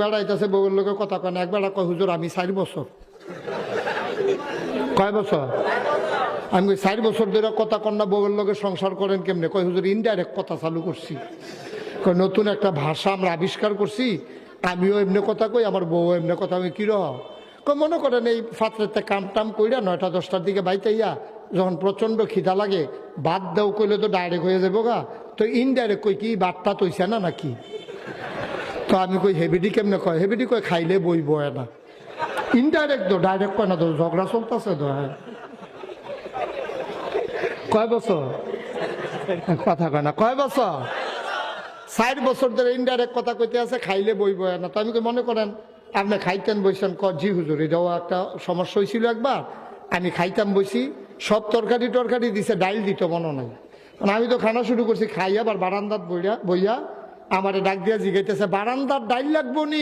বেড়া আইতাছে বউয়ের লোকের কথা কয় না, এক বেড়া কয় হুজুর আমি 4 বছর। কয় বছর? আমি কই 4 বছর ধরে কথা কন্যা বউয়ের লোকের সংসার করেন কেমনে? কয় হুজুর ইনডাইরেক্ট কথা চালু করছি। কয় নতুন একটা ভাষা আমরা আবিষ্কার করছি, আমিও এমনি কথা কই, আমার বউ এমনি কথা। আমি কিরকম? কয় মনে করেন এই ফাত্রেতে কাম টাম কইরা 9টা 10টার দিকে বাইতাইয়া যখন প্রচন্ড খিদা লাগে ভাত দাও কইলে তো ডাইরেক্ট হয়ে যাবো গা, তো ইনডাইরেক্ট কই কি ভাতটা তৈছে না নাকি? তো আমি কই হেবিডি কেমনে? কয় হেবিডি কয় খাইলে বই বয় না। ইনডাইরেক্ট তো, ডাইরেক্ট কয় না তো, ঝগড়া চলতেছে তো। হ্যাঁ, কয় বছর? কথা কয় না। কয় বছর? 4 বছর ধরে ইনডাইরেক্ট কথা কইতে আছে, খাইলে বই বয় না। তো আমি কই মনে করেন আপনি খাইতেন বইছেন? ক জি হুজুর, এটাও একটা সমস্যা হয়েছিল একবার। আমি খাইতাম বইছি, সব তরকারি টরকারি দিছে, ডাইল দিত মনে নাই। আমি তো খানা শুরু করছি, খাই আবার বারান্দাত বইয়া বইয়া আমারে ডাক দিয়া জিগাইতেছে বারান্দার ডাইল লাগবো নি?